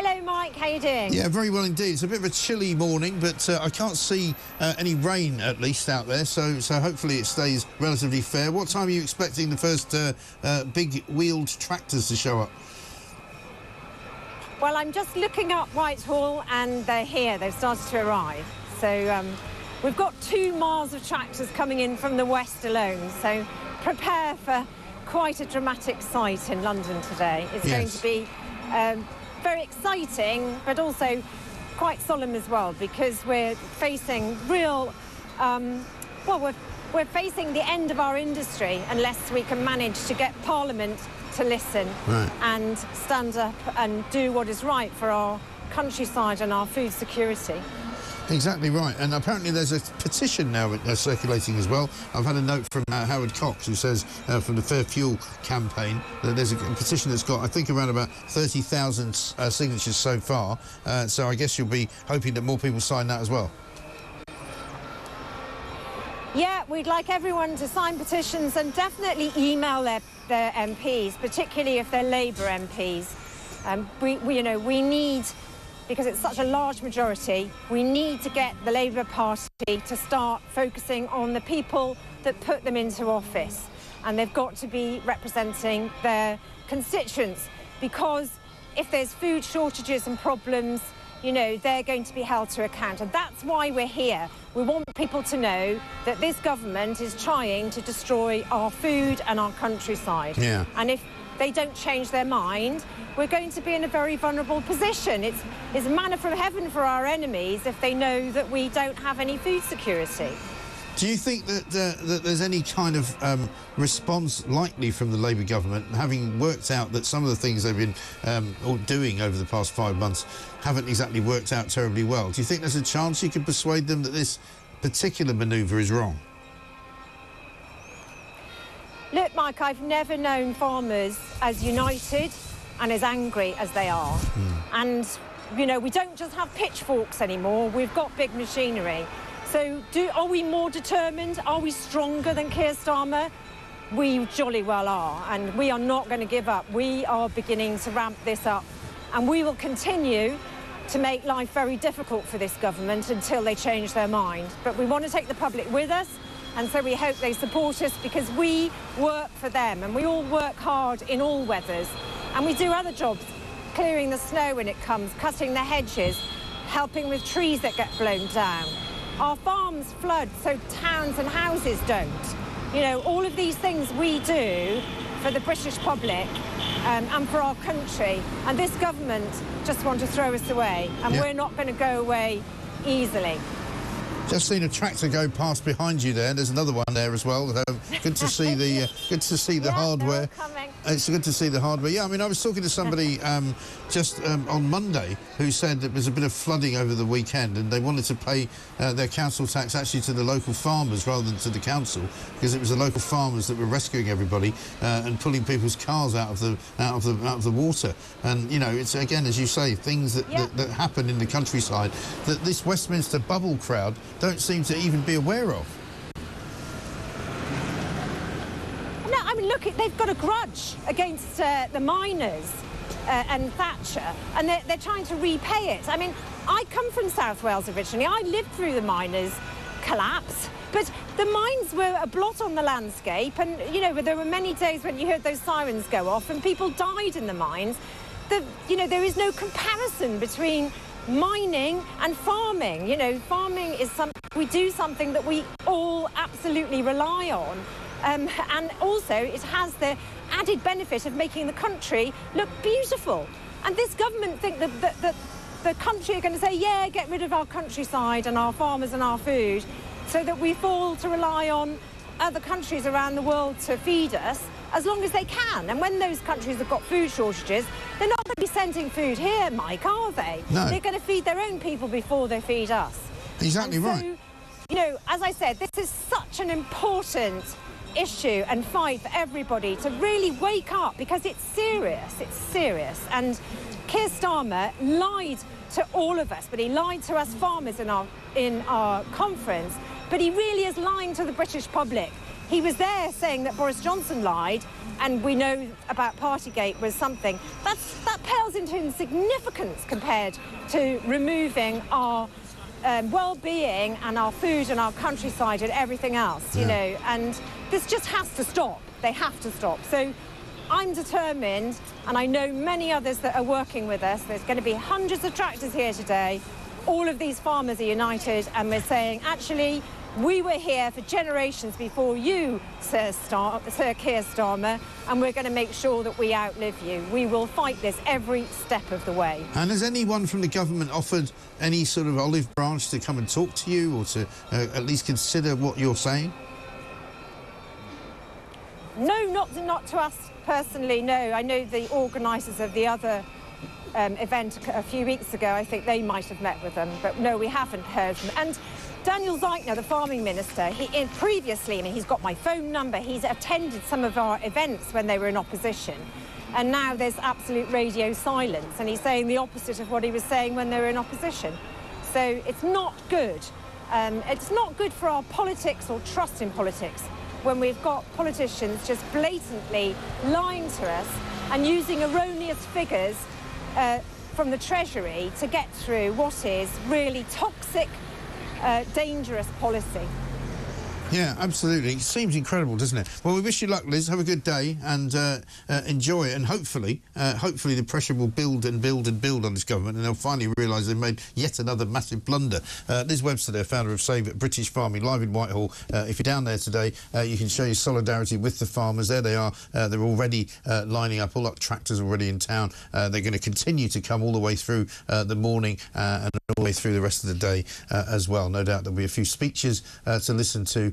Hello, Mike. How you doing? Yeah, very well indeed. It's a bit of a chilly morning, but I can't see any rain, at least, out there, so hopefully it stays relatively fair. What time are you expecting the first big wheeled tractors to show up? Well, I'm just looking up Whitehall, and they're here. They've started to arrive. So we've got 2 miles of tractors coming in from the west alone, so prepare for quite a dramatic sight in London today. It's going to be very exciting, but also quite solemn as well, because we're facing real, we're facing the end of our industry unless we can manage to get Parliament to listen and stand up and do what is right for our countryside and our food security. Exactly right, and apparently there's a petition now circulating as well. I've had a note from Howard Cox, who says from the Fair Fuel campaign that there's a petition that's got, I think, around about 30,000 signatures so far. So I guess you'll be hoping that more people sign that as well. Yeah, we'd like everyone to sign petitions and definitely email their MPs, particularly if they're Labour MPs. We need, because it's such a large majority, we need to get the Labour Party to start focusing on the people that put them into office. And they've got to be representing their constituents, because if there's food shortages and problems, you know, they're going to be held to account. And that's why we're here. We want people to know that this government is trying to destroy our food and our countryside. Yeah. And if they don't change their mind, we're going to be in a very vulnerable position. It's manna from heaven for our enemies if they know that we don't have any food security. Do you think that there's any kind of response likely from the Labour government, having worked out that some of the things they've been doing over the past 5 months haven't exactly worked out terribly well? Do you think there's a chance you could persuade them that this particular manoeuvre is wrong? Look, Mike, I've never known farmers as united and as angry as they are. And, you know, we don't just have pitchforks anymore, we've got big machinery. So are we more determined? Are we stronger than Keir Starmer? We jolly well are, and we are not going to give up. We are beginning to ramp this up, and we will continue to make life very difficult for this government until they change their mind. But we want to take the public with us, and so we hope they support us, because we work for them, and we all work hard in all weathers. And we do other jobs, clearing the snow when it comes, cutting the hedges, helping with trees that get blown down. Our farms flood so towns and houses don't. You know, all of these things we do for the British public and for our country. And this government just want to throw us away. And we're not going to go away easily. Just seen a tractor go past behind you there. There's another one there as well. Good to see the hardware. It's good to see the hardware. Yeah, I mean, I was talking to somebody just on Monday who said there was a bit of flooding over the weekend, and they wanted to pay their council tax actually to the local farmers rather than to the council, because it was the local farmers that were rescuing everybody and pulling people's cars out of the water. And you know, it's again, as you say, things that happen in the countryside that this Westminster bubble crowd don't seem to even be aware of. No, I mean, look, they've got a grudge against the miners and Thatcher, and they're trying to repay it. I mean, I come from South Wales originally. I lived through the miners' collapse, but the mines were a blot on the landscape, and, you know, there were many days when you heard those sirens go off and people died in the mines. You know, there is no comparison between mining and farming. You know, farming is we do something that we all absolutely rely on, and also it has the added benefit of making the country look beautiful. And this government think that the country are going to say, yeah, get rid of our countryside and our farmers and our food, so that we fall to rely on other countries around the world to feed us as long as they can. And when those countries have got food shortages, they're not going to be sending food here, Mike, are they? No. They're going to feed their own people before they feed us. Exactly right. So, you know, as I said, this is such an important issue and fight for everybody to really wake up, because it's serious. It's serious. And Keir Starmer lied to all of us, but he lied to us farmers in our conference. But he really is lying to the British public, he was there saying that Boris Johnson lied, and we know about Partygate was something. That pales into insignificance compared to removing our well-being and our food and our countryside and everything else, you know, and this just has to stop. They have to stop. So I'm determined, and I know many others that are working with us. There's going to be hundreds of tractors here today. All of these farmers are united, and we're saying, actually, we were here for generations before you, Sir Keir Starmer, and we're going to make sure that we outlive you. We will fight this every step of the way. And has anyone from the government offered any sort of olive branch to come and talk to you, or to at least consider what you're saying? No, not to us personally, no. I know the organisers of the other event a few weeks ago, I think they might have met with them, but no, we haven't heard from them. And Daniel Zeitner, the farming minister, previously, I mean, he's got my phone number, he's attended some of our events when they were in opposition, and now there's absolute radio silence, and he's saying the opposite of what he was saying when they were in opposition. So it's not good. It's not good for our politics or trust in politics when we've got politicians just blatantly lying to us and using erroneous figures from the Treasury to get through what is really toxic, dangerous policy. Yeah, absolutely. It seems incredible, doesn't it? Well, we wish you luck, Liz. Have a good day and enjoy it. And hopefully the pressure will build and build and build on this government, and they'll finally realise they've made yet another massive blunder. Liz Webster, there, founder of Save British Farming, live in Whitehall. If you're down there today, you can show your solidarity with the farmers. There they are. They're already lining up. All up tractors already in town. They're going to continue to come all the way through the morning and all the way through the rest of the day as well. No doubt there'll be a few speeches to listen to